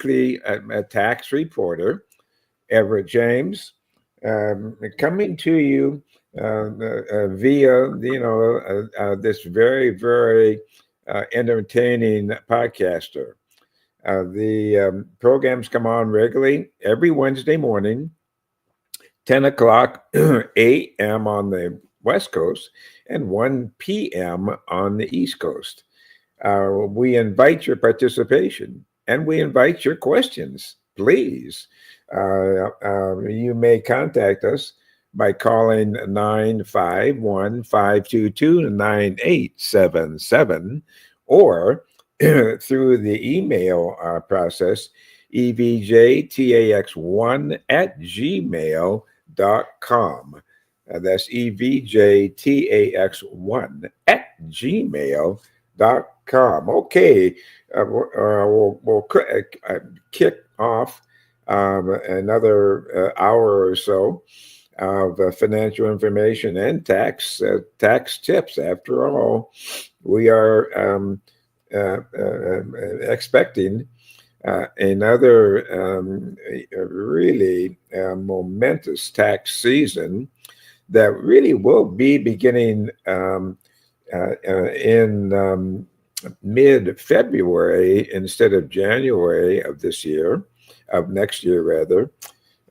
a tax reporter, Everett James, coming to you via this very very entertaining podcaster. The programs come on regularly every Wednesday morning, 10 o'clock a.m. on the West Coast and 1 p.m. on the East Coast. We invite your participation and we invite your questions. Please, you may contact us by calling 951-522-9877 or through the email process, evjtax1 at gmail.com. That's evjtax1 at gmail.com. Okay, we'll kick off another hour or so of financial information and tax tips. After all, we are expecting another really momentous tax season that really will be beginning in mid-February instead of January of this year, of next year rather.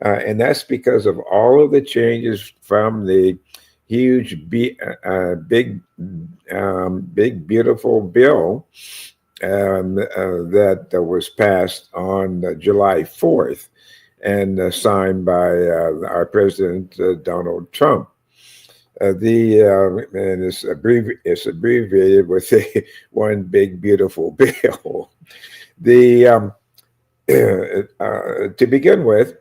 And that's because of all of the changes from the huge, big, beautiful bill that was passed on July 4th and signed by our President Donald Trump. And it's abbreviated with one big beautiful bill. To begin with,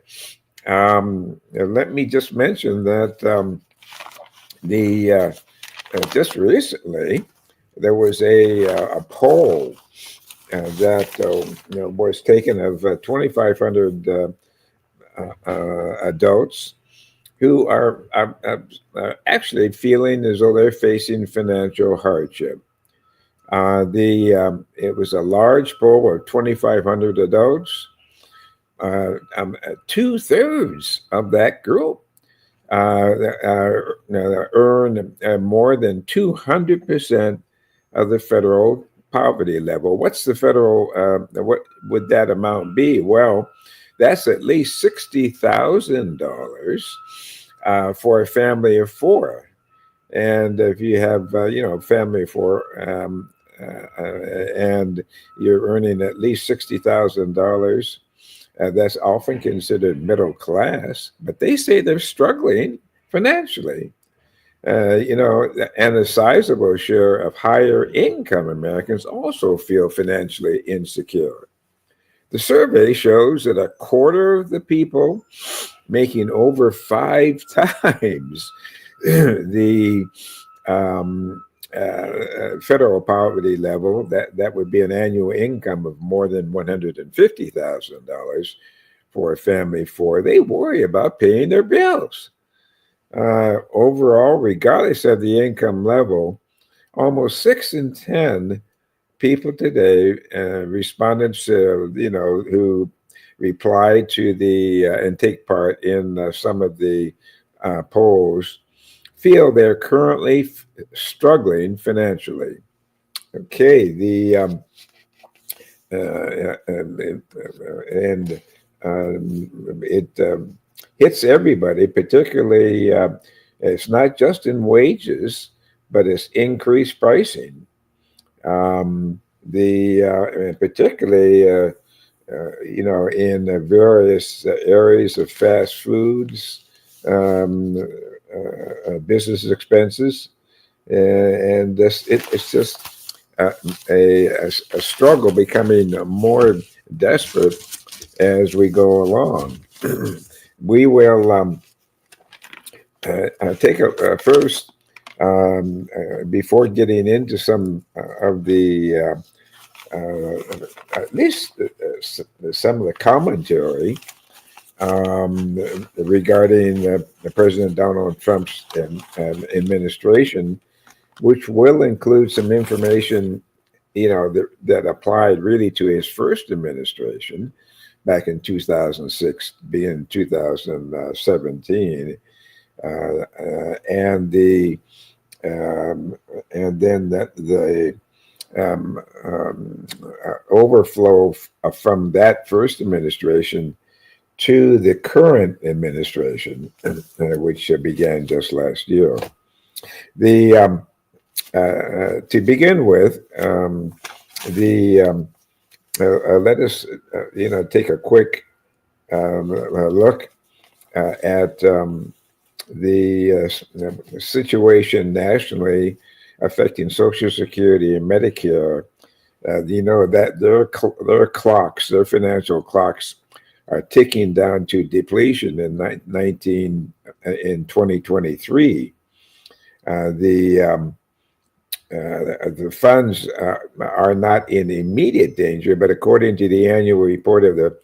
let me just mention that just recently there was a poll that was taken of 2,500 adults who are actually feeling as though they're facing financial hardship. It was a large poll of 2,500 adults. 2/3 of that group earn more than 200% of the federal poverty level. What's the federal? What would that amount be? Well, that's at least $60,000 for a family of four. And if you have, a family of four, and you're earning at least $60,000, that's often considered middle class. But they say they're struggling financially. And a sizable share of higher income Americans also feel financially insecure. The survey shows that a quarter of the people making over 5 times the federal poverty level, that would be an annual income of more than $150,000 for a family of four, they worry about paying their bills. Overall, regardless of the income level, almost 6 in 10 people today, respondents, who reply to the and take part in some of the polls, feel they're currently struggling financially. Okay, it hits everybody, particularly it's not just in wages, but it's increased pricing. Particularly, in various areas of fast foods, business expenses, and it's just a struggle becoming more desperate as we go along. We will take a first, before getting into some of the, at least some of the commentary regarding President Donald Trump's administration, which will include some information, that applied really to his first administration, back in 2006, being 2017, and the and then the um, um, overflow from that first administration to the current administration, which began just last year. The To begin with, the let us take a quick look at the situation nationally affecting Social Security and Medicare. That their clocks, their financial clocks, are ticking down to depletion in 2023. The funds are not in immediate danger, but according to the annual report of the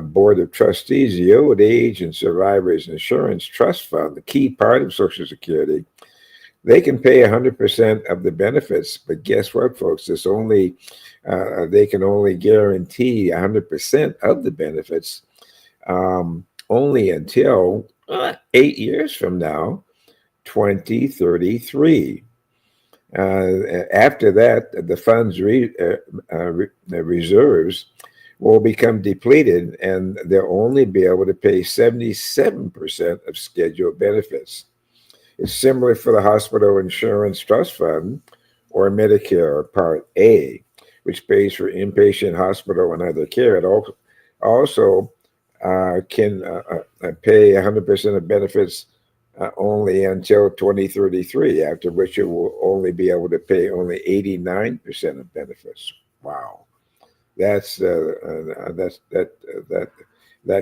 Board of Trustees, the Old Age and Survivors Insurance Trust Fund, the key part of Social Security, they can pay 100% of the benefits, but guess what, folks? They can only guarantee 100% of the benefits only until 8 years from now, 2033. After that, the fund's reserves will become depleted, and they'll only be able to pay 77% of scheduled benefits. It's similar for the Hospital Insurance Trust Fund or Medicare Part A, which pays for inpatient hospital and other care. It also can pay 100% of benefits only until 2033, after which it will only be able to pay only 89% of benefits. Wow, that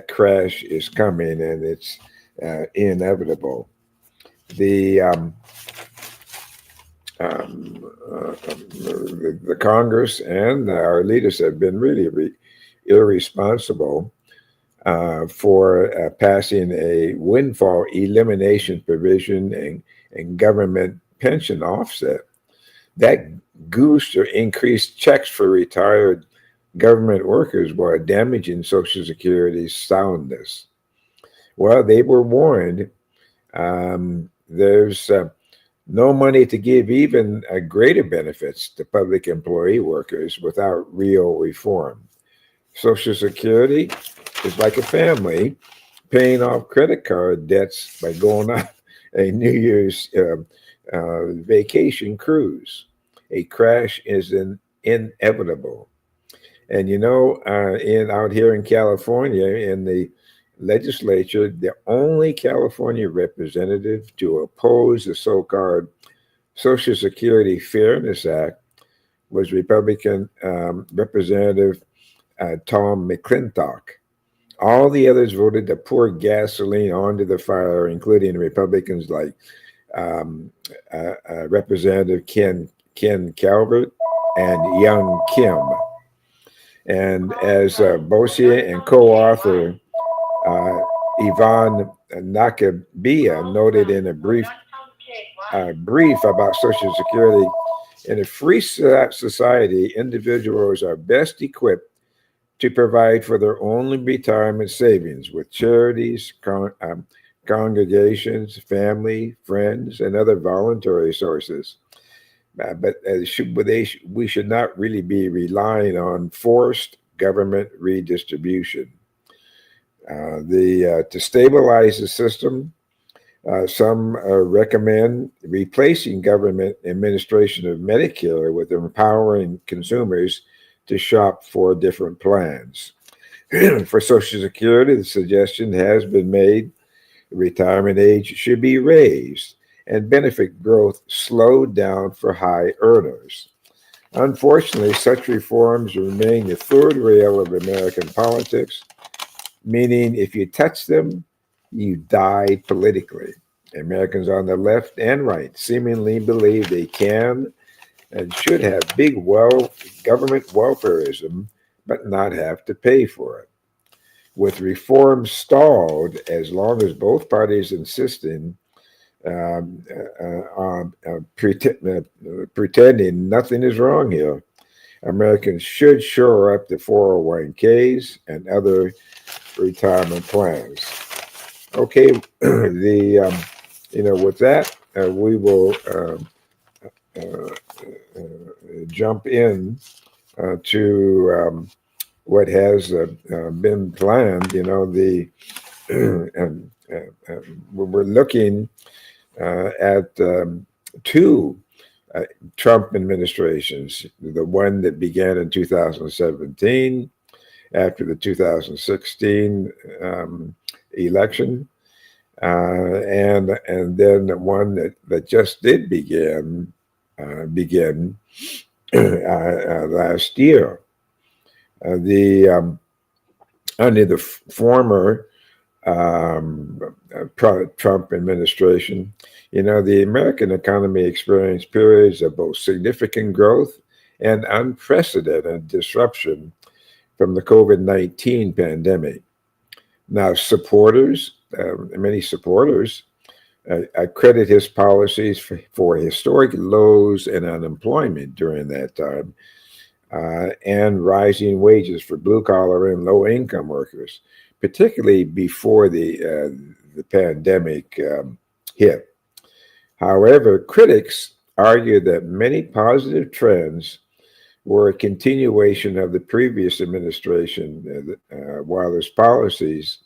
crash is coming, and it's inevitable. The Congress and our leaders have been really irresponsible for passing a windfall elimination provision and government pension offset. That goosed or increased checks for retired government workers while damaging Social Security's soundness. Well, they were warned. There's no money to give even greater benefits to public employee workers without real reform. Social Security is like a family paying off credit card debts by going on a New Year's vacation cruise. A crash is inevitable. And out here in California, in the legislature, the only California representative to oppose the so-called Social Security Fairness Act was Republican Representative Tom McClintock. All the others voted to pour gasoline onto the fire, including Republicans like Representative Ken Calvert and Young Kim. And as Bosia and co-author Yvonne Nakabia noted in a brief about Social Security, in a free society, individuals are best equipped to provide for their own retirement savings with charities, congregations, family, friends, and other voluntary sources. But we should not really be relying on forced government redistribution. To stabilize the system, some recommend replacing government administration of Medicare with empowering consumers to shop for different plans. For Social Security, the suggestion has been made the retirement age should be raised and benefit growth slowed down for high earners. Unfortunately, such reforms remain the third rail of American politics, meaning if you touch them, you die politically. Americans on the left and right seemingly believe they can and should have big government welfareism, but not have to pay for it. With reforms stalled, as long as both parties insisting on pretending nothing is wrong here, Americans should shore up the 401ks and other retirement plans. Okay, with that, we will uh, jump in to what has been planned. And we're looking at two Trump administrations, the one that began in 2017 after the 2016 election, and then the one that just did begin last year. The under the former Trump administration, the American economy experienced periods of both significant growth and unprecedented disruption from the COVID-19 pandemic. Now, many supporters, credit his policies for historic lows in unemployment during that time and rising wages for blue-collar and low-income workers, particularly before the pandemic hit. However, critics argue that many positive trends were a continuation of the previous administration, while its policies,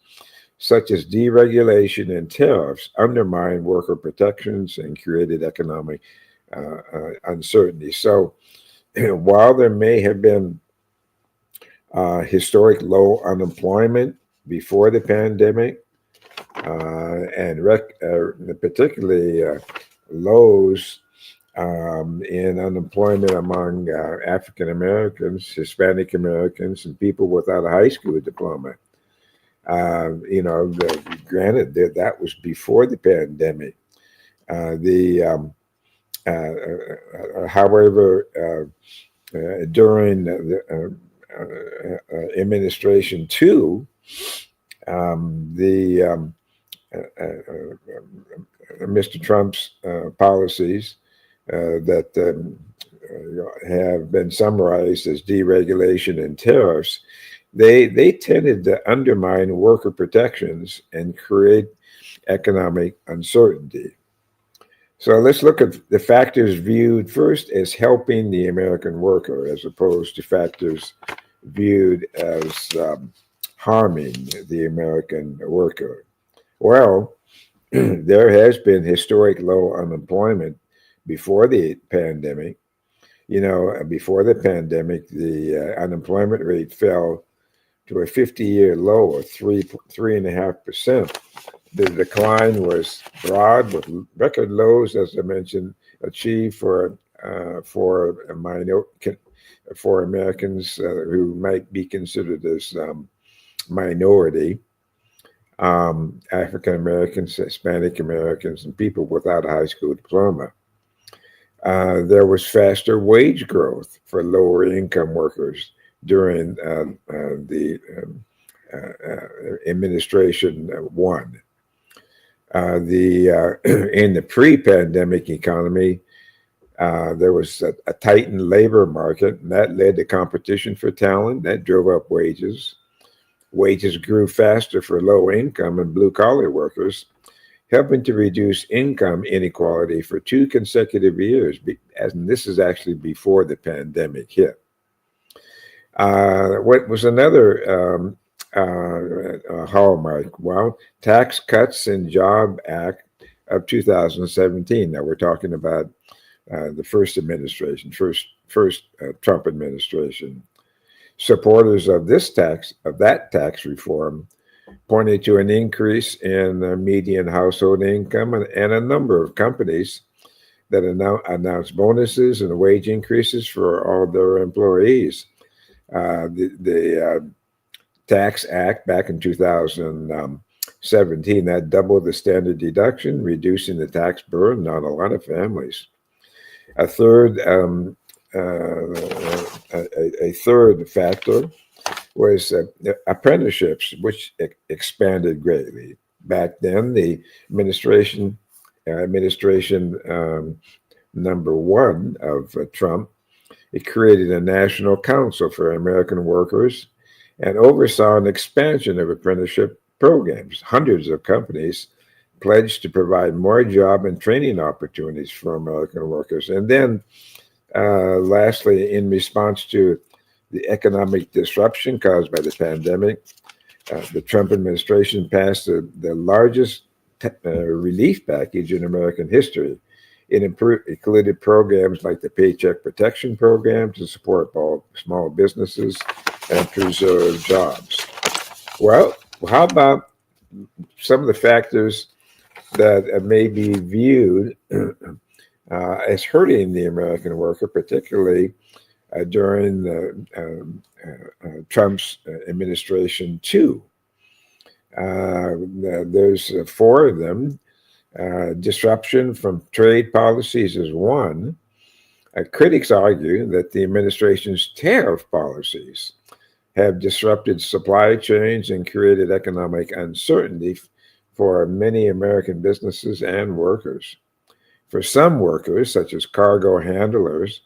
such as deregulation and tariffs, undermined worker protections and created economic uncertainty. So, while there may have been historic low unemployment before the pandemic, and particularly lows in unemployment among African Americans, Hispanic Americans, and people without a high school diploma. Granted that was before the pandemic. However, during the administration two, Mr. Trump's policies that have been summarized as deregulation and tariffs, they tended to undermine worker protections and create economic uncertainty. So let's look at the factors viewed first as helping the American worker, as opposed to factors viewed as harming the American worker. Well, there has been historic low unemployment before the pandemic. Before the pandemic, the unemployment rate fell to a 50-year low of 3.5%. The decline was broad, with record lows, as I mentioned, achieved for Americans who might be considered as minority, African Americans, Hispanic Americans, and people without a high school diploma. There was faster wage growth for lower income workers during the administration one. In the pre-pandemic economy, there was a tightened labor market, and that led to competition for talent. That drove up wages. Wages grew faster for low-income and blue-collar workers, helping to reduce income inequality for 2 consecutive years, and this is actually before the pandemic hit. What was another hallmark? Well, Tax Cuts and Job Act of 2017. Now we're talking about the first administration, first Trump administration. Supporters of that tax reform pointed to an increase in median household income, and a number of companies that announced bonuses and wage increases for all of their employees. The Tax Act back in 2017, that doubled the standard deduction, reducing the tax burden on a lot of families. A third factor was apprenticeships, which expanded greatly. Back then, the administration number one of Trump It created a national council for American workers and oversaw an expansion of apprenticeship programs. Hundreds of companies pledged to provide more job and training opportunities for American workers. And then, lastly, in response to the economic disruption caused by the pandemic, the Trump administration passed the largest relief package in American history. It included programs like the Paycheck Protection Program to support small businesses and preserve jobs. Well, how about some of the factors that may be viewed as hurting the American worker, particularly during Trump's administration, too? There's four of them. Disruption from trade policies is one. Critics argue that the administration's tariff policies have disrupted supply chains and created economic uncertainty for many American businesses and workers. For some workers, such as cargo handlers,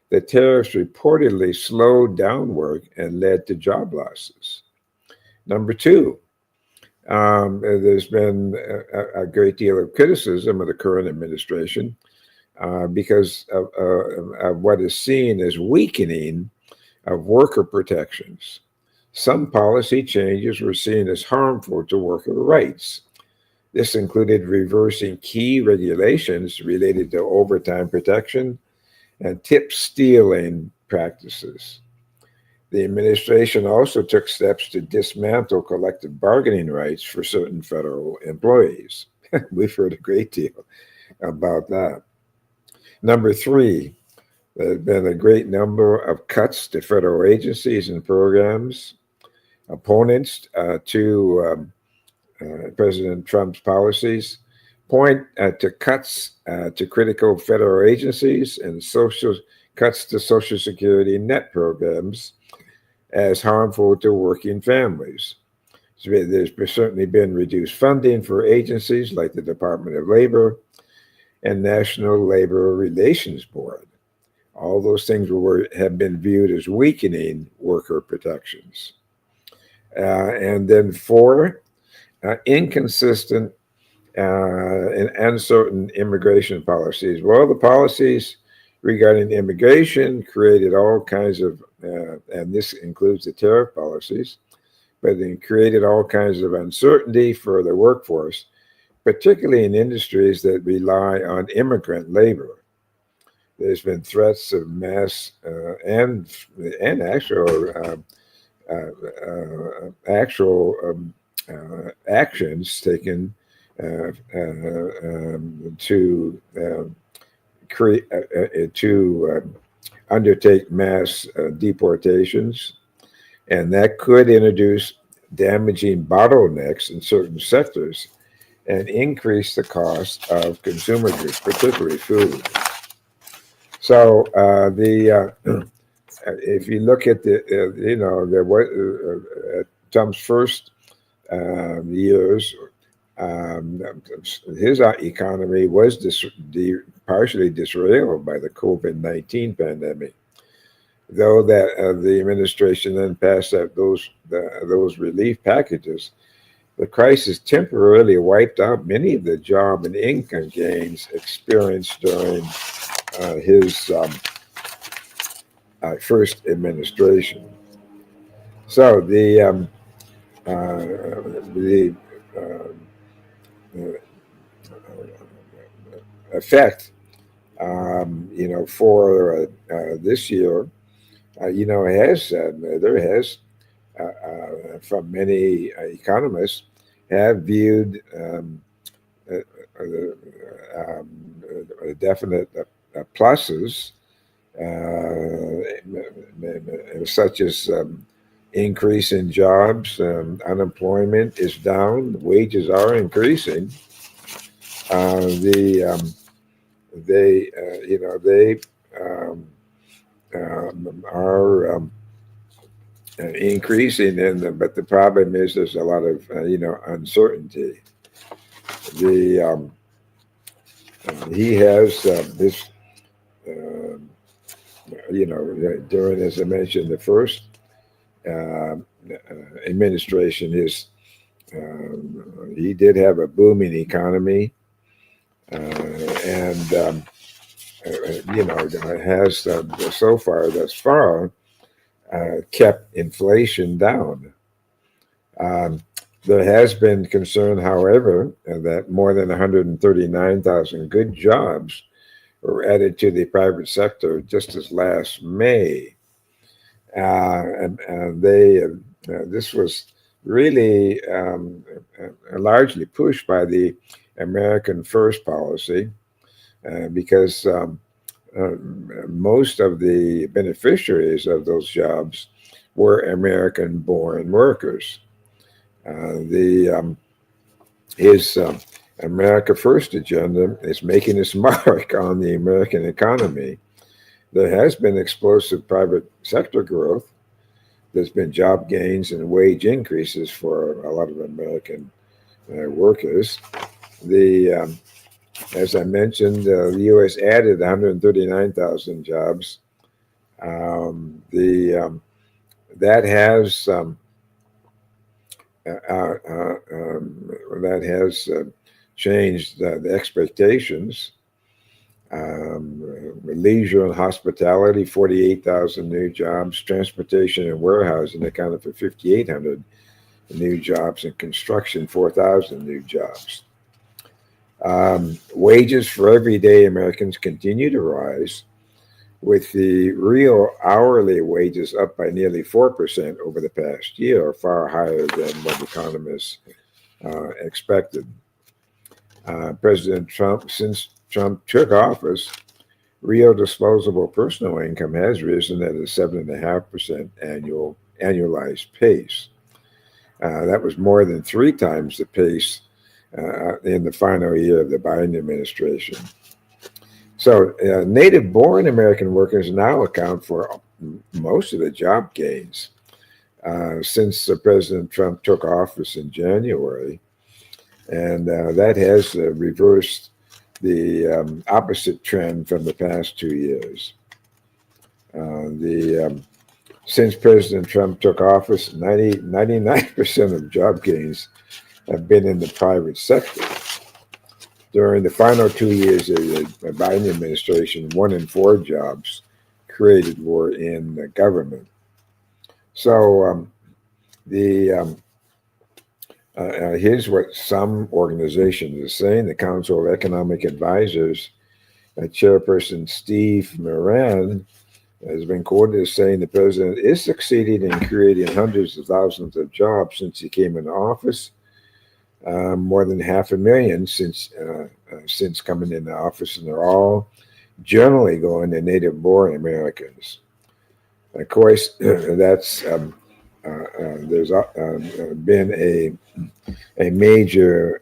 the tariffs reportedly slowed down work and led to job losses. Number two, there's been a great deal of criticism of the current administration because of what is seen as weakening of worker protections. Some policy changes were seen as harmful to worker rights. This included reversing key regulations related to overtime protection and tip stealing practices. The administration also took steps to dismantle collective bargaining rights for certain federal employees. We've heard a great deal about that. Number three, there have been a great number of cuts to federal agencies and programs. Opponents to President Trump's policies point to cuts to critical federal agencies and cuts to Social Security net programs as harmful to working families. So there's certainly been reduced funding for agencies like the Department of Labor and National Labor Relations Board. All those things have been viewed as weakening worker protections. And then four, inconsistent and uncertain immigration policies. Well, the policies regarding immigration created all kinds of, and this includes the tariff policies, but it created all kinds of uncertainty for the workforce, particularly in industries that rely on immigrant labor. There's been threats of mass and actual actions taken to undertake mass deportations, and that could introduce damaging bottlenecks in certain sectors and increase the cost of consumer goods, particularly food. So if you look at Trump's first years, his economy was partially derailed by the COVID-19 pandemic. Though that the administration then passed out those relief packages, the crisis temporarily wiped out many of the job and income gains experienced during his first administration. So the effect, for this year, from many economists have viewed definite pluses, such as increase in jobs, unemployment is down, wages are increasing. They are increasing, but the problem is there's a lot of uncertainty. He has this during, as I mentioned, the first administration, he did have a booming economy, and has thus far kept inflation down. Um, there has been concern, however, that more than 139,000 good jobs were added to the private sector just as last May. And this was really largely pushed by the American First policy, because most of the beneficiaries of those jobs were American-born workers. His America First agenda is making its mark on the American economy. There has been explosive private sector growth. There's been job gains and wage increases for a lot of American workers. As I mentioned, the U.S. added 139,000 jobs. That has changed the expectations. Leisure and hospitality, 48,000 new jobs. Transportation and warehousing accounted for 5,800 new jobs, and construction, 4,000 new jobs. Wages for everyday Americans continue to rise, with the real hourly wages up by nearly 4% over the past year, far higher than what economists expected. President Trump, since Trump took office, real disposable personal income has risen at a 7.5% annualized pace. That was more than 3 times the pace in the final year of the Biden administration. So native-born American workers now account for most of the job gains since President Trump took office in January. And that has reversed the opposite trend from the past 2 years. Since President Trump took office, 99% of job gains have been in the private sector. During the final 2 years of the Biden administration, 1 in 4 jobs created were in the government. So here's what some organizations are saying. The Council of Economic Advisors, Chairperson Steve Moran, has been quoted as saying the president is succeeding in creating hundreds of thousands of jobs since he came into office. More than 500,000 since coming into office, and they're all generally going to native-born Americans. Of course, that's there's been a major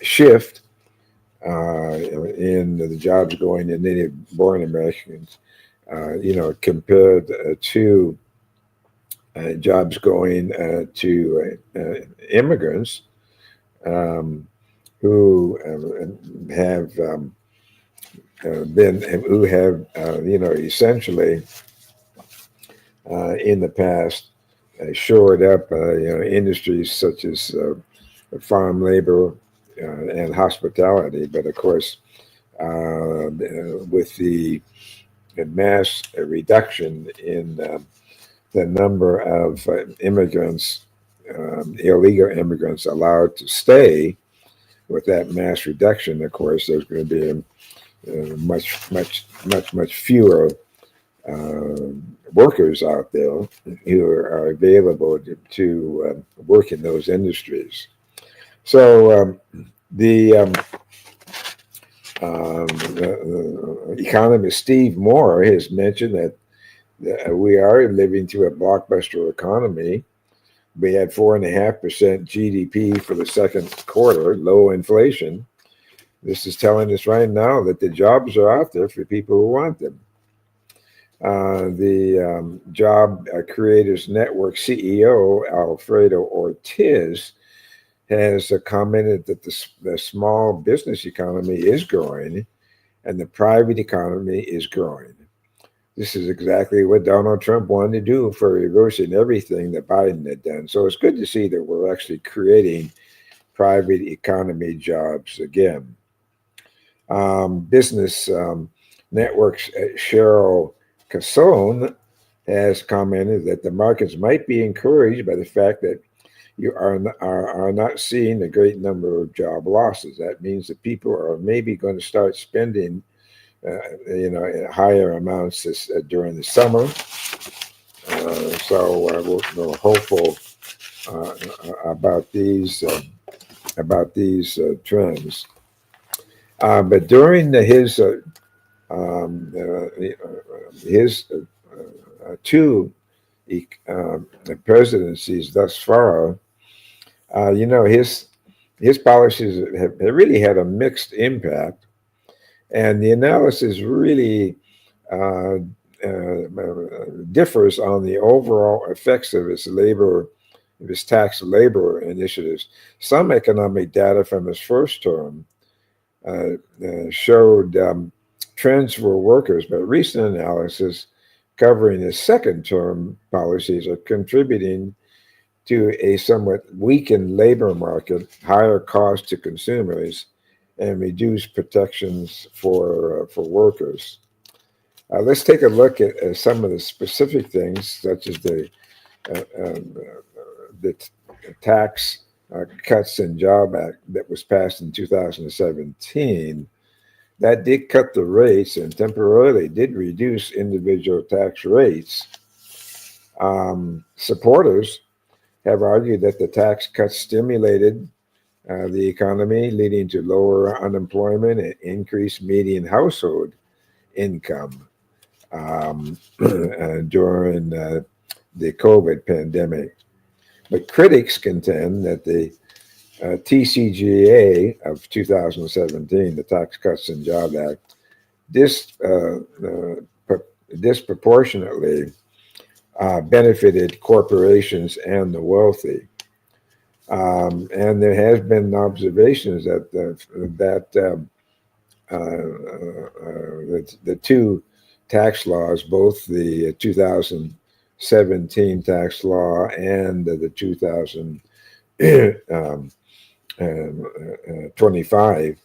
shift in the jobs going to native-born Americans, compared to jobs going to immigrants. Who have essentially in the past shored up industries such as farm labor and hospitality, but of course with the mass reduction in the number of immigrants, illegal immigrants allowed to stay, with that mass reduction, of course, there's going to be much fewer workers out there who are available to work in those industries. So the economist Steve Moore has mentioned that we are living through a blockbuster economy. We had 4.5% GDP for the second quarter, low inflation. This is telling us right now that the jobs are out there for people who want them. The Job Creators Network CEO, Alfredo Ortiz, has commented that the small business economy is growing and the private economy is growing. This is exactly what Donald Trump wanted to do for reversing everything that Biden had done. So it's good to see that we're actually creating private economy jobs again. Business Network's Cheryl Casone has commented that the markets might be encouraged by the fact that you are not seeing a great number of job losses. That means that people are maybe going to start spending, in higher amounts during the summer. We're hopeful uh, about these trends. But during his two presidencies thus far, his policies have really had a mixed impact, and the analysis really uh, differs on the overall effects of his tax labor initiatives. Some economic data from his first term showed trends for workers, but recent analysis covering his second term policies are contributing to a somewhat weakened labor market, higher cost to consumers, and reduced protections for workers. Let's take a look at some of the specific things, such as uh, um, the Tax Cuts and Job Act that was passed in 2017. That did cut the rates and temporarily did reduce individual tax rates. Supporters have argued that the tax cuts stimulated the economy, leading to lower unemployment and increased median household income during the COVID pandemic. But critics contend that the TCJA of 2017, the Tax Cuts and Job Act, dis, disproportionately benefited corporations and the wealthy. And there has been observations that the two tax laws, both the 2017 tax law and the 2025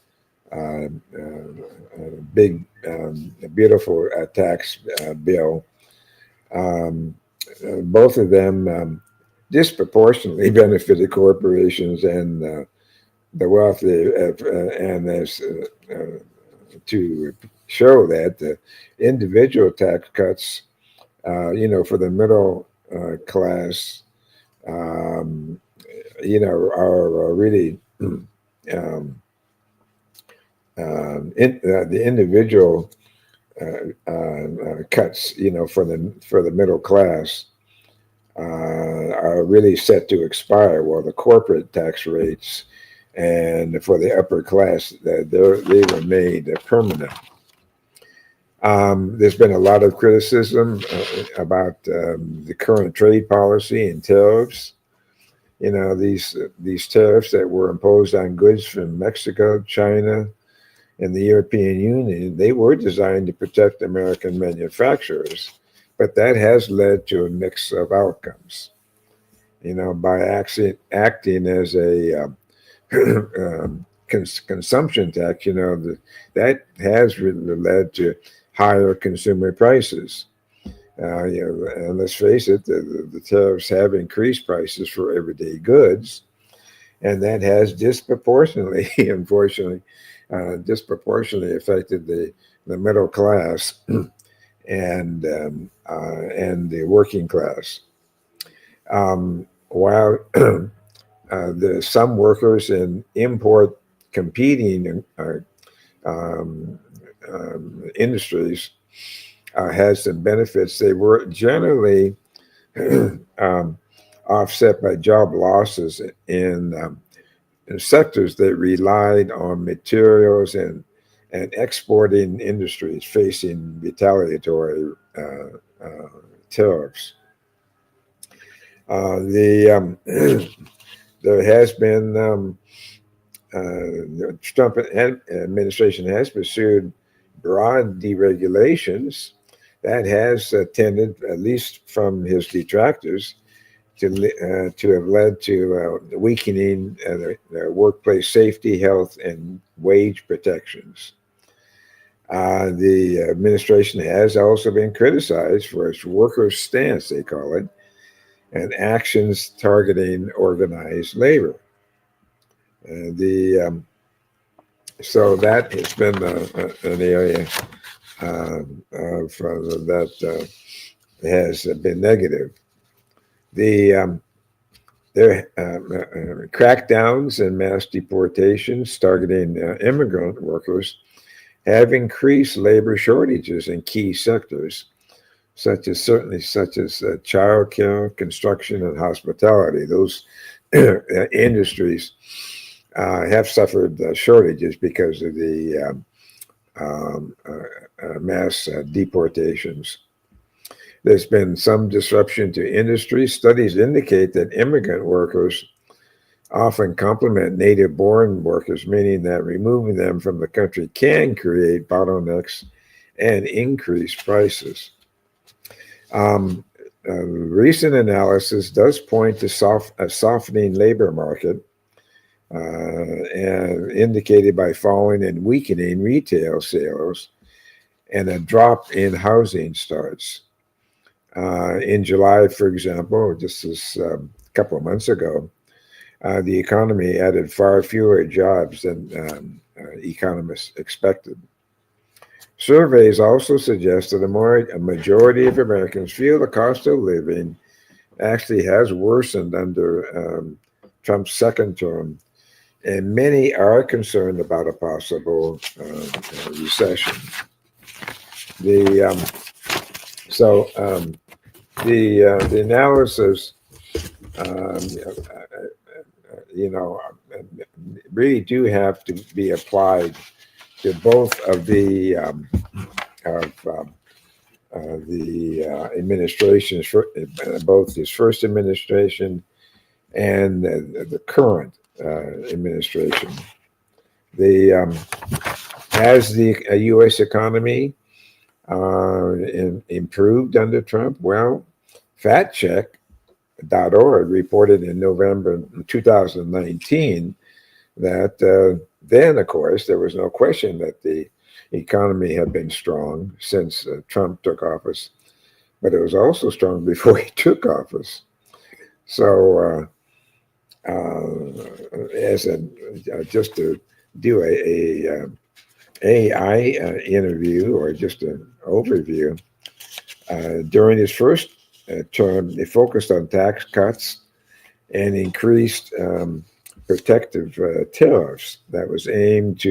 big, beautiful tax bill, um, both of them disproportionately benefited corporations and the wealthy, and as to show that the individual tax cuts, for the middle class, um, are really the individual cuts, for the middle class are really set to expire, while the corporate tax rates and for the upper class, they were made permanent. There's been a lot of criticism about the current trade policy and tariffs. These tariffs that were imposed on goods from Mexico, China, and the European Union, they were designed to protect American manufacturers, but that has led to a mix of outcomes. By acting as a consumption tax, that has really led to higher consumer prices. And let's face it, the tariffs have increased prices for everyday goods, and that has disproportionately, unfortunately, disproportionately affected the middle class and the working class. While there's some workers in import competing um, industries had some benefits, they were generally um, offset by job losses in sectors that relied on materials and exporting industries facing retaliatory tariffs. There has been the Trump administration has pursued broad deregulations That has tended, at least from his detractors, to have led to weakening the workplace safety, health, and wage protections. The administration has also been criticized for its workers' stance, they call it, and actions targeting organized labor. The So that has been an area that has been negative. The There crackdowns and mass deportations targeting immigrant workers have increased labor shortages in key sectors, such as childcare, construction, and hospitality. Those industries have suffered shortages because of the mass deportations. There's been some disruption to industry. Studies indicate that immigrant workers often complement native born workers, meaning that removing them from the country can create bottlenecks and increase prices. Recent analysis does point to a softening labor market, and indicated by falling and weakening retail sales and a drop in housing starts. In July, for example, just this couple of months ago, the economy added far fewer jobs than economists expected. Surveys also suggest that a majority of Americans feel the cost of living actually has worsened under Trump's second term, and many are concerned about a possible recession. The analysis, really do have to be applied to both of the administrations, both his first administration and the current administration. Has the U.S. economy improved under Trump? Well, FactCheck.org reported in November 2019 that then, of course, there was no question that the economy had been strong since Trump took office, but it was also strong before he took office. So, just to do a AI interview or just an overview, during his first term, they focused on tax cuts and increased protective tariffs that was aimed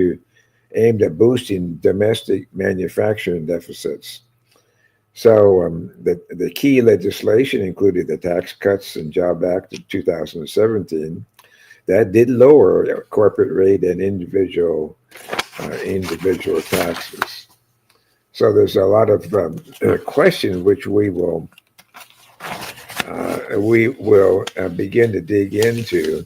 at boosting domestic manufacturing deficits. So the key legislation included the Tax Cuts and Job Act of 2017 that did lower corporate rate and individual taxes. So there's a lot of questions which we will begin to dig into.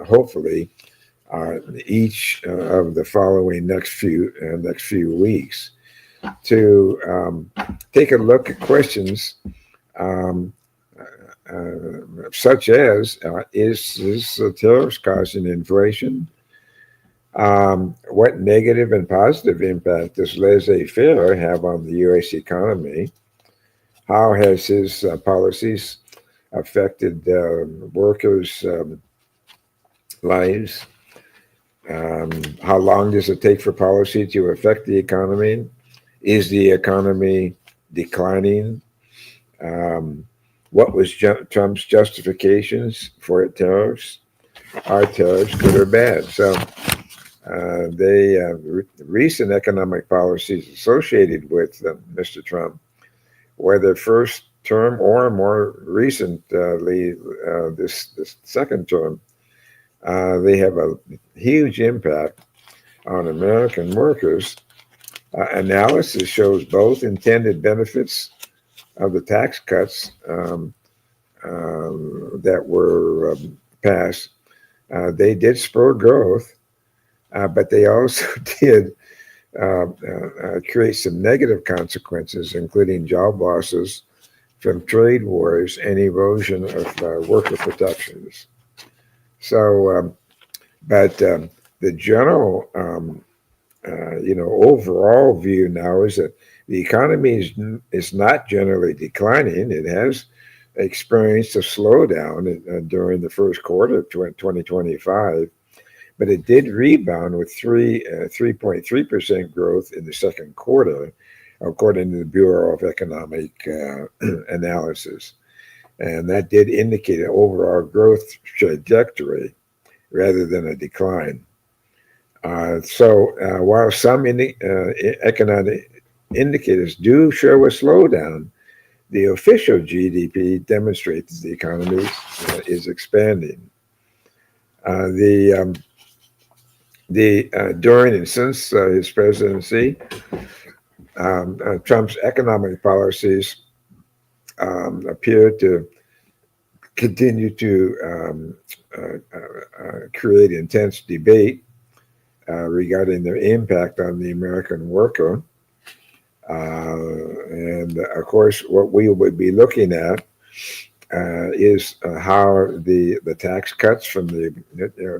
Hopefully, each of the following next few weeks, to take a look at questions such as: is this tariffs causing inflation? What negative and positive impact does laissez-faire have on the U.S. economy? How has his policies affected workers' lives? How long does it take for policy to affect the economy? Is the economy declining? What was Trump's justifications for tariffs? Are tariffs good or bad? So recent economic policies associated with Mr. Trump, whether first term or more recently this second term, they have a huge impact on American workers. Analysis shows both intended benefits of the tax cuts that were passed. They did spur growth, but they also did create some negative consequences, including job losses from trade wars and erosion of worker protections. So, but the general, overall view now is that the economy is not generally declining. It has experienced a slowdown during the first quarter of 2025, but it did rebound with 3.3% growth in the second quarter, according to the Bureau of Economic Analysis. And that did indicate an overall growth trajectory rather than a decline. So while some economic indicators do show a slowdown, the official GDP demonstrates the economy is expanding. During and since his presidency, Trump's economic policies appear to continue to create intense debate regarding their impact on the American worker. And of course, what we would be looking at is how the tax cuts from the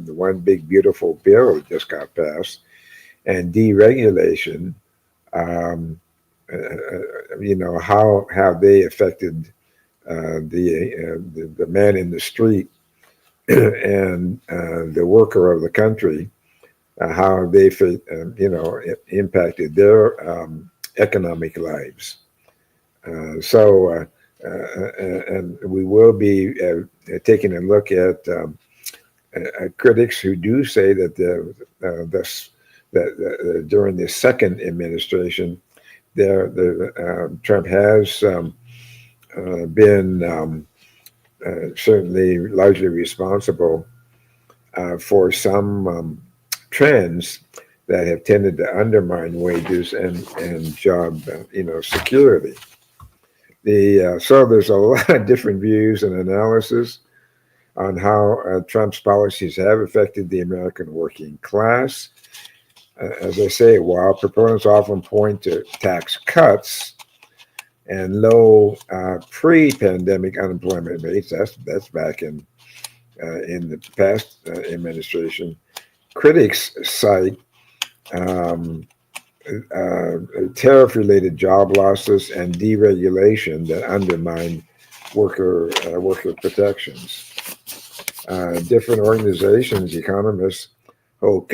one big beautiful bill that just got passed and deregulation, how they affected the man in the street and the worker of the country, how they impacted their economic lives. And we will be taking a look at critics who do say that during the second administration, Trump has been certainly largely responsible for some trends that have tended to undermine wages and job security. So there's a lot of different views and analysis on how Trump's policies have affected the American working class. As I say, while proponents often point to tax cuts and low pre-pandemic unemployment rates, that's back in the past administration, critics cite tariff-related job losses and deregulation that undermine worker protections. Different organizations, economists hold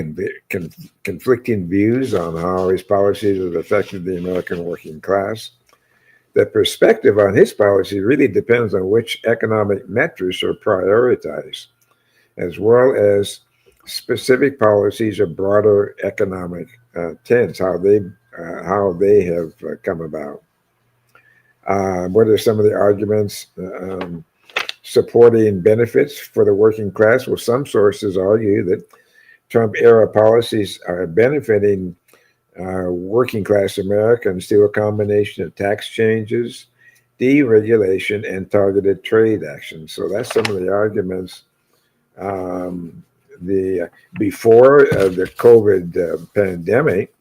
conflicting views on how his policies have affected the American working class. The perspective on his policy really depends on which economic metrics are prioritized, as well as specific policies of broader economic trends, how they have come about. What are some of the arguments supporting benefits for the working class? Well, some sources argue that Trump-era policies are benefiting working class Americans through a combination of tax changes, deregulation, and targeted trade actions. So that's some of the arguments. Before the COVID pandemic,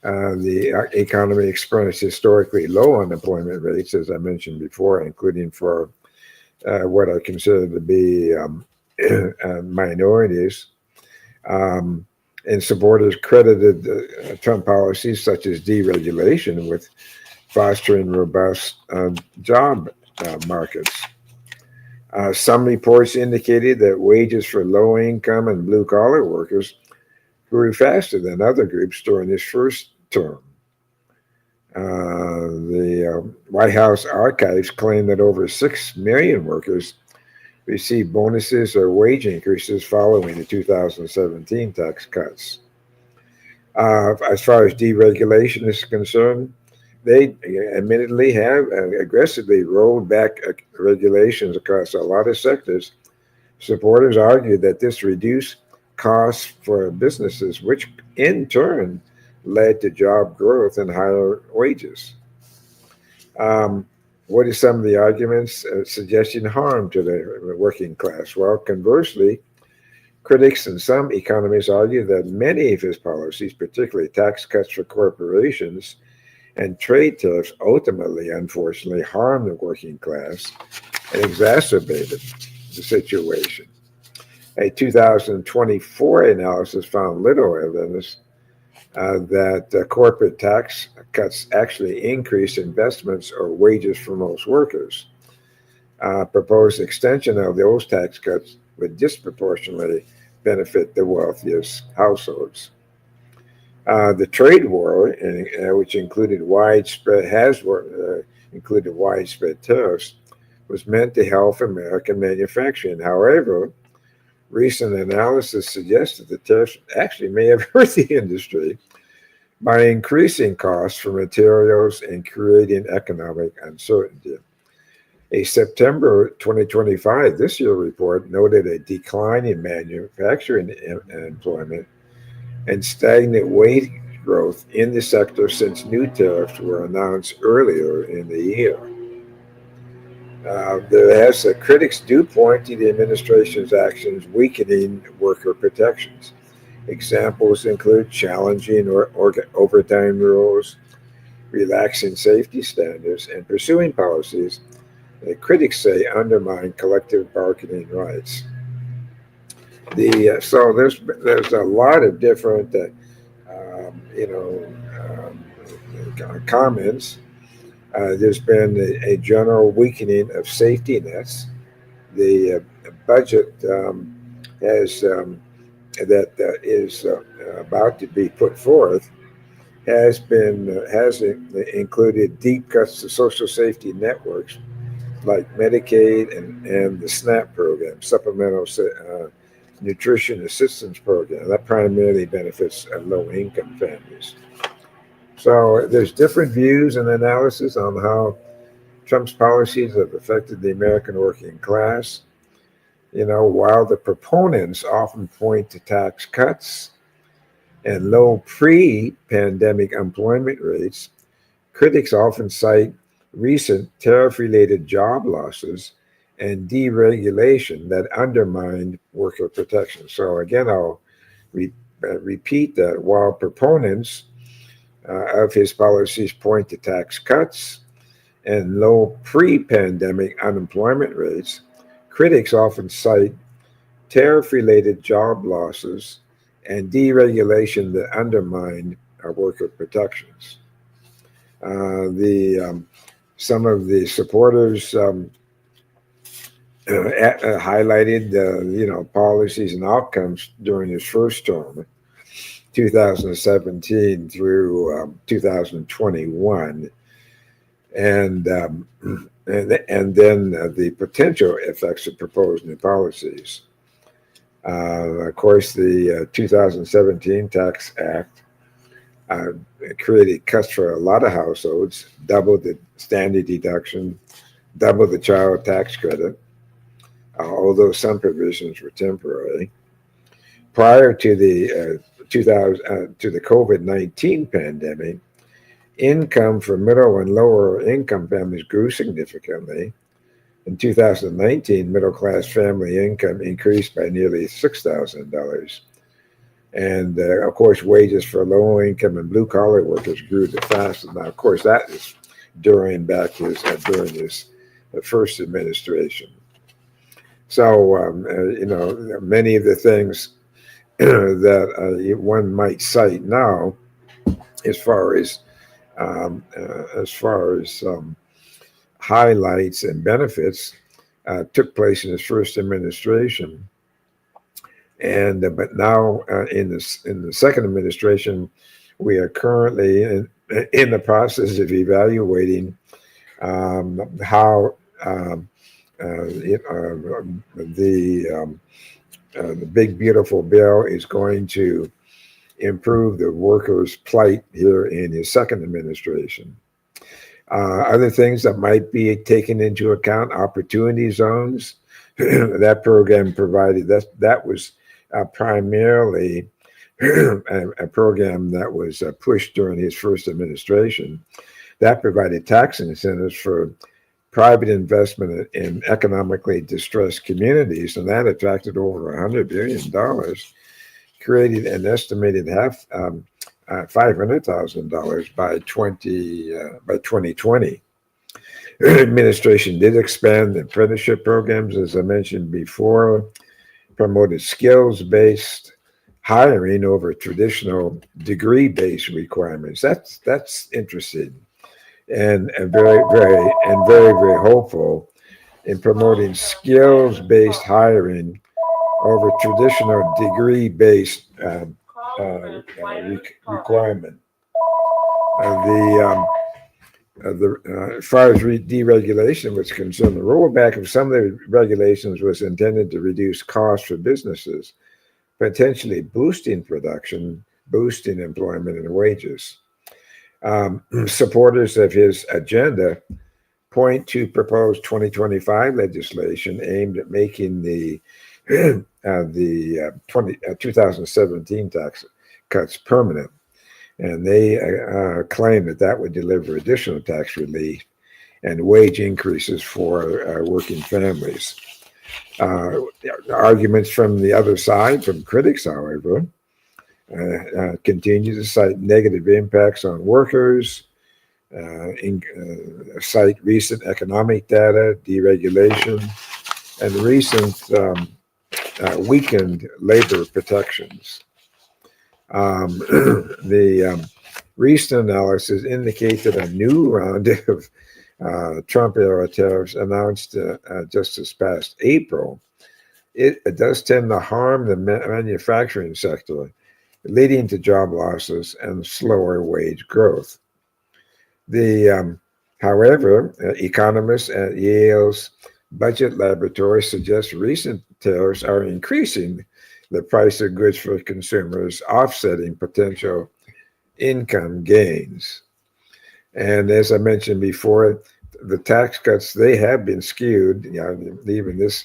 the economy experienced historically low unemployment rates, as I mentioned before, including for what I consider to be minorities. And supporters credited Trump policies such as deregulation with fostering robust job markets. Some reports indicated that wages for low-income and blue-collar workers grew faster than other groups during his first term. The White House archives claim that over 6 million workers received bonuses or wage increases following the 2017 tax cuts. As far as deregulation is concerned, they admittedly have aggressively rolled back regulations across a lot of sectors. Supporters argue that this reduced costs for businesses, which in turn led to job growth and higher wages. What are some of the arguments suggesting harm to the working class? Well, conversely, Critics and some economists argue that many of his policies, particularly tax cuts for corporations and trade tariffs, ultimately, unfortunately, harmed the working class and exacerbated the situation. A 2024 analysis found little evidence that corporate tax cuts actually increase investments or wages for most workers. Proposed extension of those tax cuts would disproportionately benefit the wealthiest households. The trade war, which included widespread tariffs, was meant to help American manufacturing. However, recent analysis suggests that the tariffs actually may have hurt the industry by increasing costs for materials and creating economic uncertainty. A September 2025 this year report noted a decline in manufacturing employment and stagnant wage growth in the sector since new tariffs were announced earlier in the year. Critics do point to the administration's actions weakening worker protections. Examples include challenging overtime rules, relaxing safety standards, and pursuing policies that critics say undermine collective bargaining rights. So there's a lot of different comments. There's been a general weakening of safety nets. The budget has that is about to be put forth has included deep cuts to social safety networks like Medicaid and the SNAP program, Supplemental Nutrition Assistance Program, that primarily benefits low-income families. So there's different views and analysis on how Trump's policies have affected the American working class. While the proponents often point to tax cuts and low pre-pandemic employment rates, critics often cite recent tariff-related job losses and deregulation that undermined worker protection. So again, I'll repeat that while proponents of his policies point to tax cuts and low pre-pandemic unemployment rates, critics often cite tariff-related job losses and deregulation that undermined our worker protections. Some of the supporters highlighted, policies and outcomes during his first term, 2017 through 2021, and then the potential effects of proposed new policies. Of course, the 2017 Tax Act created cuts for a lot of households, doubled the standard deduction, doubled the child tax credit, although some provisions were temporary. Prior to the COVID-19 pandemic, income for middle and lower income families grew significantly. In 2019, middle-class family income increased by nearly $6,000. And, of course, wages for low-income and blue-collar workers grew the fastest. Now, of course, that is during his first administration. So, many of the things that one might cite now, as far as highlights and benefits, took place in his first administration, but now in the second administration, we are currently in the process of evaluating how the big beautiful bill is going to improve the workers' plight here in his second administration. Other things that might be taken into account: opportunity zones. That program provided that was primarily a program that was pushed during his first administration. That provided tax incentives for private investment in economically distressed communities, and that attracted over $100 billion, creating an estimated $500,000 by 2020. Administration did expand the apprenticeship programs, as I mentioned before, promoted skills-based hiring over traditional degree-based requirements. That's interesting, and very hopeful in promoting skills-based hiring over traditional degree-based requirement. As far as deregulation was concerned, the rollback of some of the regulations was intended to reduce costs for businesses, potentially boosting production, boosting employment and wages. Supporters of his agenda point to proposed 2025 legislation aimed at making the 2017 tax cuts permanent. And they claim that would deliver additional tax relief and wage increases for working families. Arguments from the other side, from critics, however, continue to cite negative impacts on workers, cite recent economic data, deregulation, and recent weakened labor protections. The recent analysis indicates that a new round of Trump-era tariffs announced just this past April, it does tend to harm the manufacturing sector, leading to job losses and slower wage growth. However, economists at Yale's Budget Laboratory suggest recent tariffs are increasing the price of goods for consumers, offsetting potential income gains. And as I mentioned before, the tax cuts, they have been skewed. Even this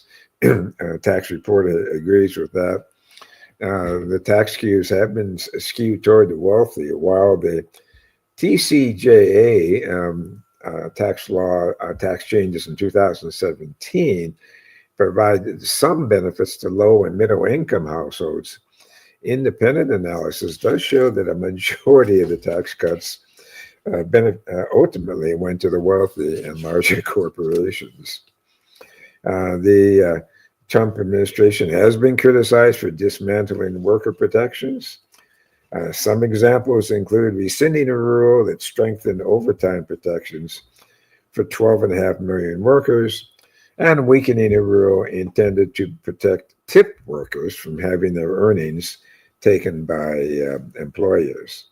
tax report agrees with that. The tax cues have been skewed toward the wealthy, while the TCJA tax law tax changes in 2017 provided some benefits to low and middle income households. Independent analysis does show that a majority of the tax cuts ultimately went to the wealthy and larger corporations. The Trump administration has been criticized for dismantling worker protections. Some examples include rescinding a rule that strengthened overtime protections for 12.5 million workers, and weakening a rule intended to protect tip workers from having their earnings taken by employers.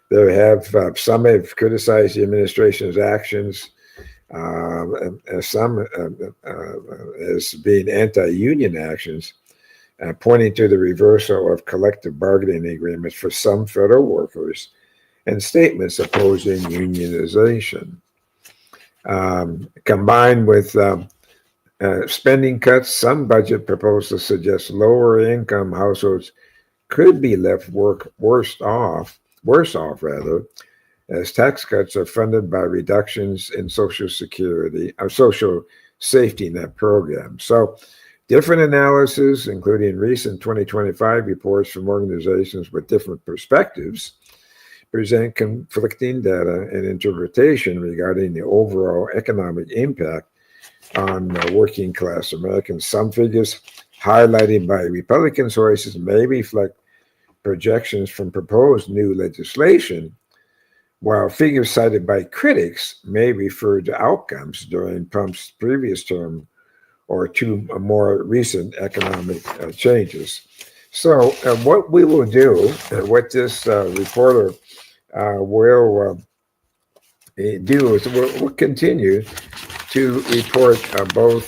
Some have criticized the administration's actions, some as being anti-union actions, pointing to the reversal of collective bargaining agreements for some federal workers and statements opposing unionization. Combined with spending cuts, some budget proposals suggest lower income households could be left worse off as tax cuts are funded by reductions in Social Security or social safety net programs. So different analysis, including recent 2025 reports from organizations with different perspectives, present conflicting data and interpretation regarding the overall economic impact on working class Americans. Some figures highlighted by Republican sources may reflect projections from proposed new legislation, while figures cited by critics may refer to outcomes during Trump's previous term or to more recent economic changes. So what we will do, what this reporter will do is we'll continue to report both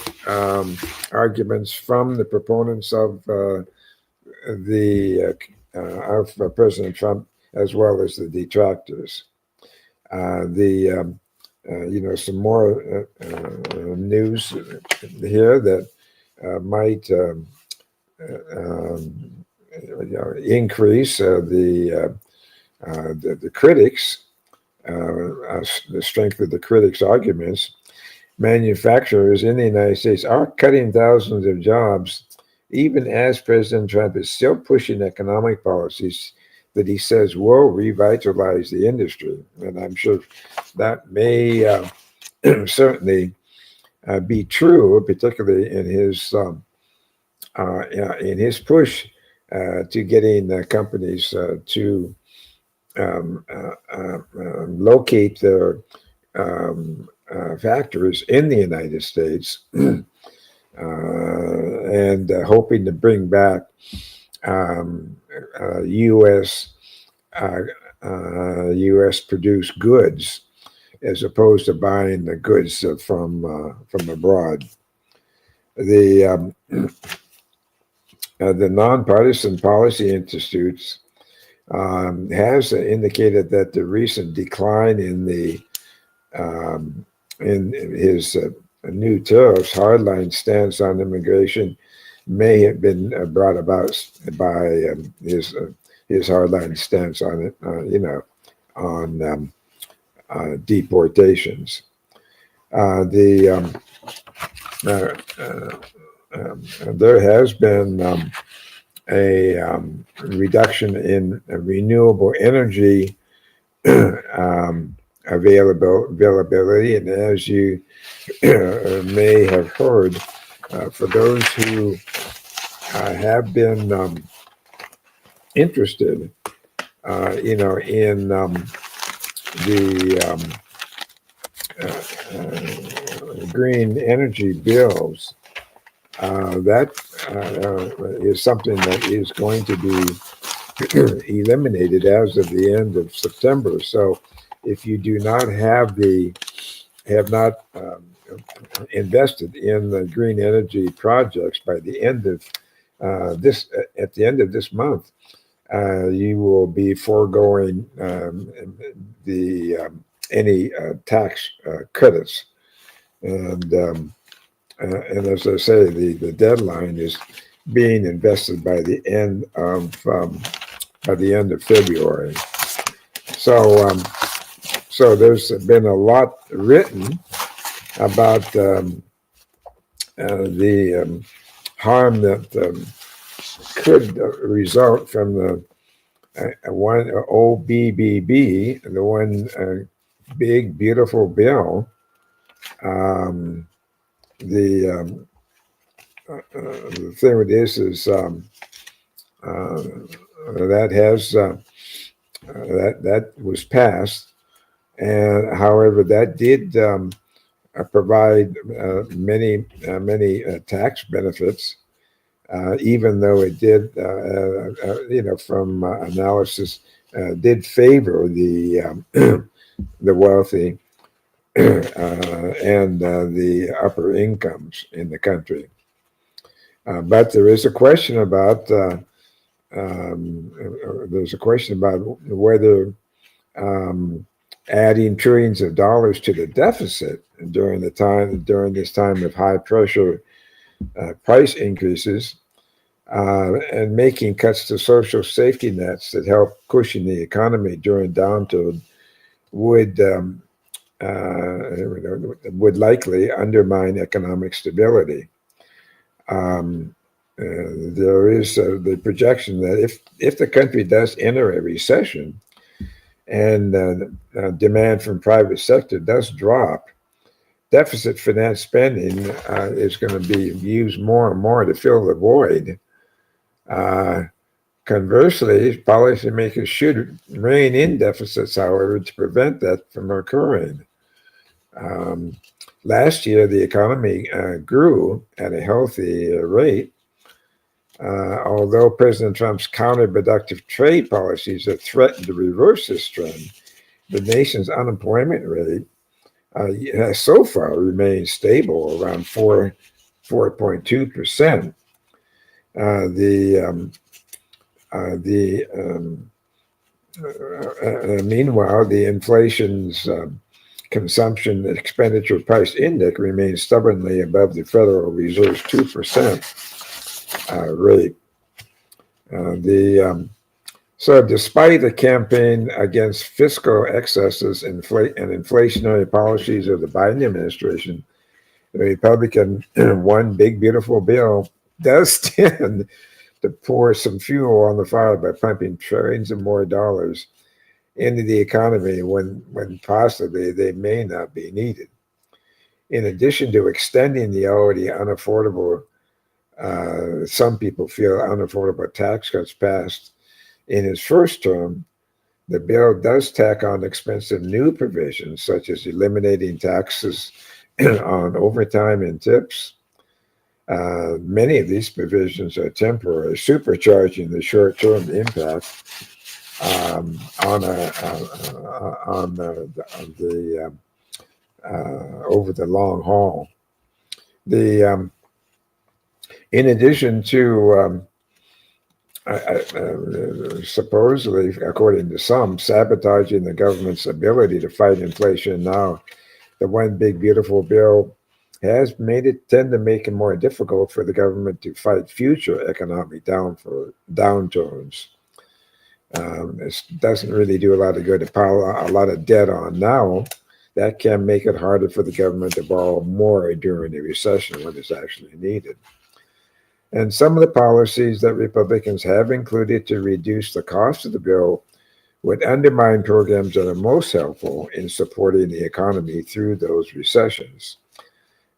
arguments from the proponents of President Trump as well as the detractors. Some more news here that might increase the critics, the strength of the critics' arguments. manufacturers in the United States are cutting thousands of jobs, even as President Trump is still pushing economic policies that he says will revitalize the industry. And I'm sure that may certainly be true, particularly in his push to getting companies to locate their factories in the United States, and hoping to bring back U.S. U.S. produced goods as opposed to buying the goods from abroad. The Nonpartisan Policy Institutes has indicated that the recent decline in his new tariffs, hardline stance on immigration, may have been brought about by his hardline stance on it, on deportations. There has been a reduction in renewable energy availability, and as you may have heard, for those who have been interested, in the green energy bills, that is something that is going to be eliminated as of the end of September. So, if you do not have not invested in the green energy projects by the end of at the end of this month, you will be foregoing any tax credits. And as I say, the deadline is being invested by the end of February. So there's been a lot written about the harm that could result from the one OBBB, the one big beautiful bill. The thing with this is that was passed, and however that did provide many tax benefits, even though it did, from analysis, did favor the wealthy and the upper incomes in the country. But there is a question about whether adding trillions of dollars to the deficit during this time of high pressure price increases and making cuts to social safety nets that help cushion the economy during downturn would likely undermine economic stability. There is the projection that if the country does enter a recession and demand from private sector does drop, deficit finance spending is going to be used more and more to fill the void. Conversely, policymakers should rein in deficits, however, to prevent that from occurring. Last year, the economy grew at a healthy rate, although President Trump's counterproductive trade policies have threatened to reverse this trend. The nation's unemployment rate has so far remained stable around 4.2%. Meanwhile, the inflation's consumption expenditure price index remains stubbornly above the Federal Reserve's 2% rate. So despite the campaign against fiscal excesses and inflationary policies of the Biden administration, The Republican one big beautiful bill does tend to pour some fuel on the fire by pumping trillions of more dollars into the economy when possibly they may not be needed. In addition to extending the already unaffordable, some people feel unaffordable tax cuts passed in his first term, the bill does tack on expensive new provisions, such as eliminating taxes on overtime and tips. Many of these provisions are temporary, supercharging the short-term impact on the over the long haul. The in addition to supposedly, according to some, sabotaging the government's ability to fight inflation now, the one big beautiful bill has tend to make it more difficult for the government to fight future economic downturns. This doesn't really do a lot of good to pile a lot of debt on now. That can make it harder for the government to borrow more during a recession when it's actually needed. And some of the policies that Republicans have included to reduce the cost of the bill would undermine programs that are most helpful in supporting the economy through those recessions.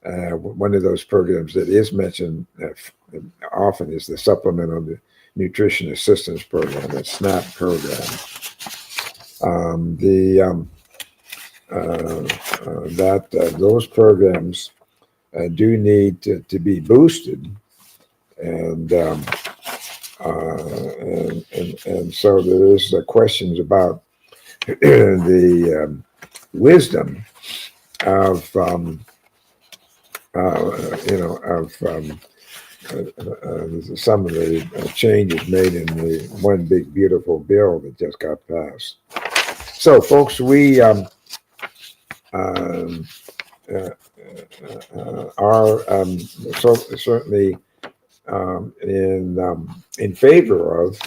One of those programs that is mentioned often is the Supplemental Nutrition Assistance Program, the SNAP program. Those programs do need to be boosted. And so there is questions about the wisdom of some of the changes made in the one big beautiful bill that just got passed. So, folks, we are certainly in favor of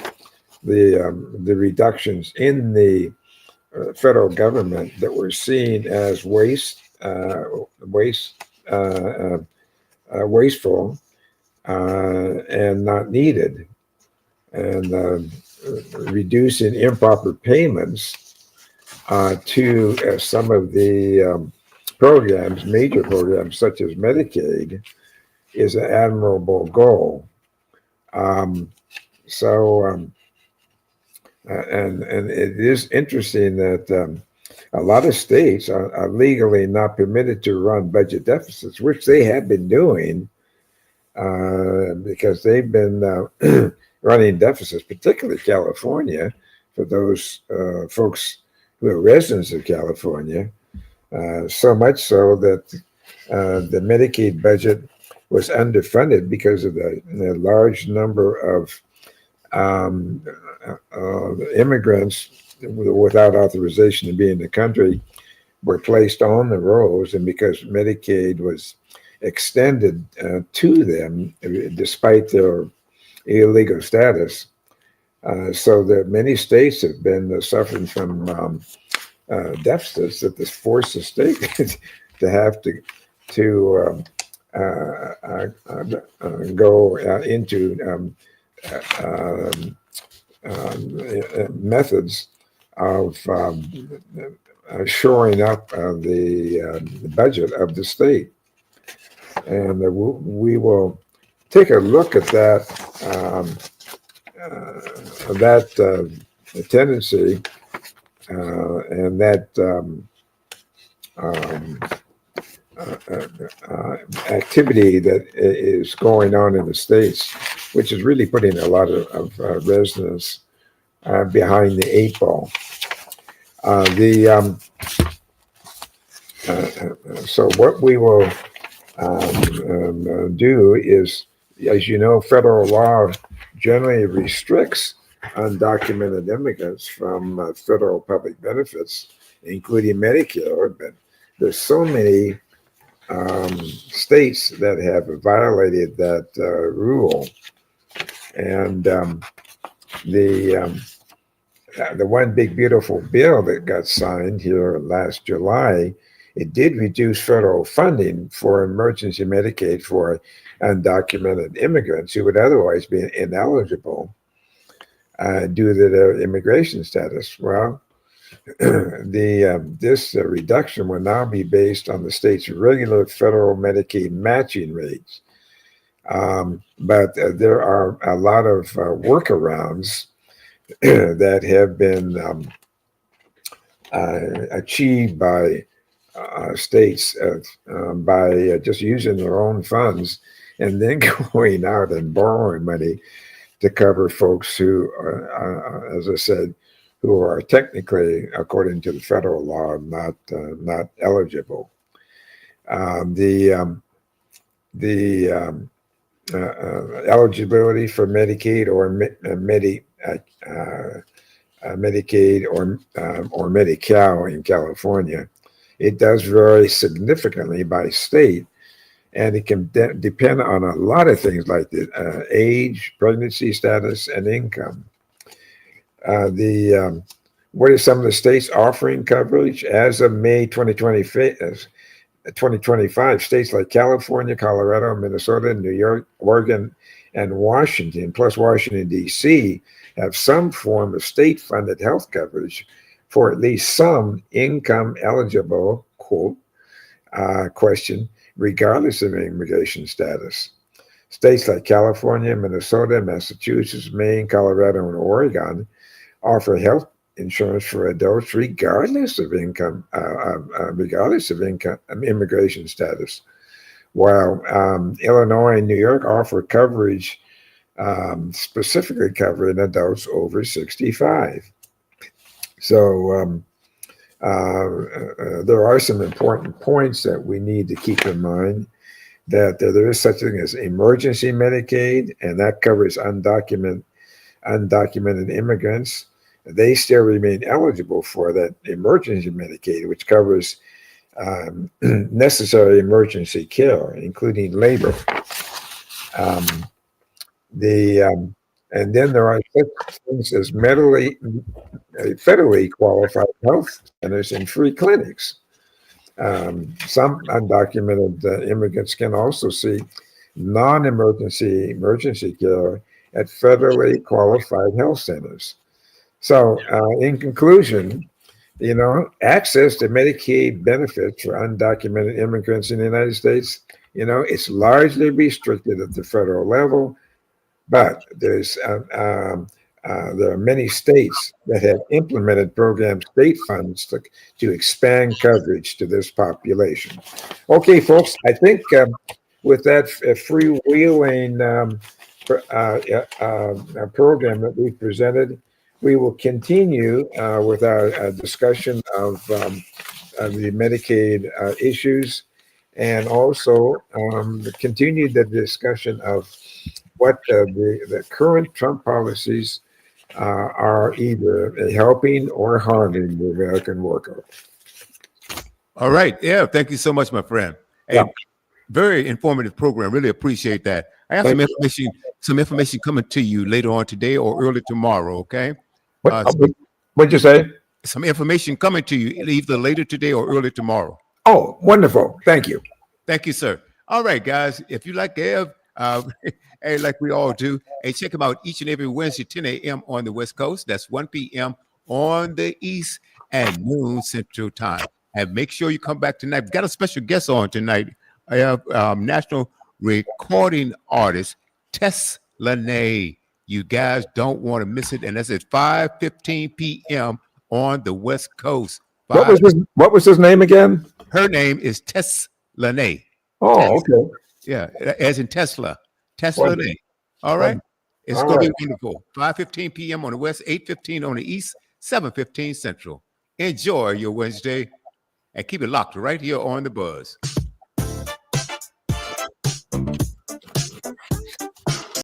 the reductions in the federal government that we're seeing as wasteful and not needed, and reducing improper payments to some of the programs, major programs such as Medicaid, is an admirable goal. And it is interesting that a lot of states are legally not permitted to run budget deficits, which they have been doing because they've been running deficits, particularly California, for those folks who are residents of California, so much so that the Medicaid budget was underfunded because of the large number of immigrants without authorization to be in the country were placed on the rolls, and because Medicaid was extended to them despite their illegal status, so that many states have been suffering from deficits that this forced the state to have to go into methods of shoring up the budget of the state. And we will take a look at that tendency and that activity that is going on in the states, which is really putting a lot of residents behind the eight ball. So what we will do is, as you know, federal law generally restricts undocumented immigrants from federal public benefits, including Medicare, but there's so many states that have violated that rule. And the one big beautiful bill that got signed here last July it did reduce federal funding for emergency Medicaid for undocumented immigrants who would otherwise be ineligible due to their immigration status. Well, this reduction will now be based on the state's regular federal Medicaid matching rates. But there are a lot of workarounds that have been achieved by states by just using their own funds and then going out and borrowing money to cover folks who, as I said, who are technically, according to the federal law, not eligible. The eligibility for Medicaid or Medicaid or Medi-Cal in California, it does vary significantly by state, and it can depend on a lot of things like the age, pregnancy status, and income. What are some of the states offering coverage as of May 2025? States like California, Colorado, Minnesota, New York, Oregon, and Washington, plus Washington, D.C., have some form of state-funded health coverage for at least some income-eligible, quote, question, regardless of immigration status. States like California, Minnesota, Massachusetts, Maine, Colorado, and Oregon offer health insurance for adults regardless of immigration status, while Illinois and New York offer coverage specifically covering adults over 65. So there are some important points that we need to keep in mind, that there is such a thing as emergency Medicaid, and that covers undocumented immigrants. They still remain eligible for that emergency Medicaid, which covers necessary emergency care, including labor. And then there are such things as federally qualified health centers and free clinics. Some undocumented immigrants can also seek emergency care at federally qualified health centers. So, in conclusion, access to Medicaid benefits for undocumented immigrants in the United States, it's largely restricted at the federal level, but there are many states that have implemented programs, state funds to expand coverage to this population. Okay, folks, I think with that freewheeling program that we've presented, we will continue with our discussion of the Medicaid issues, and also continue the discussion of what the current Trump policies are either helping or harming the American worker. All right. Yeah. Thank you so much, my friend. Yeah. Very informative program. Really appreciate that. I have some information coming to you later on today or early tomorrow. Okay. What'd you say? Some information coming to you either later today or early tomorrow. Oh, wonderful. Thank you. Thank you, sir. All right, guys. If you like Ev, hey, like we all do, hey, check him out each and every Wednesday, 10 a.m. on the West Coast. That's 1 p.m. on the East and noon Central Time. And make sure you come back tonight. We've got a special guest on tonight. I have national recording artist Tess Lene. You guys don't want to miss it. And that's at 5:15 p.m. on the West Coast. What was his name again? Her name is Tess Lene. Oh, okay. Yeah, as in Tesla. Tesla Lene. All right. It's going to be wonderful. 5:15 p.m. on the West, 8:15 on the East, 7:15 Central. Enjoy your Wednesday and keep it locked right here on The Buzz.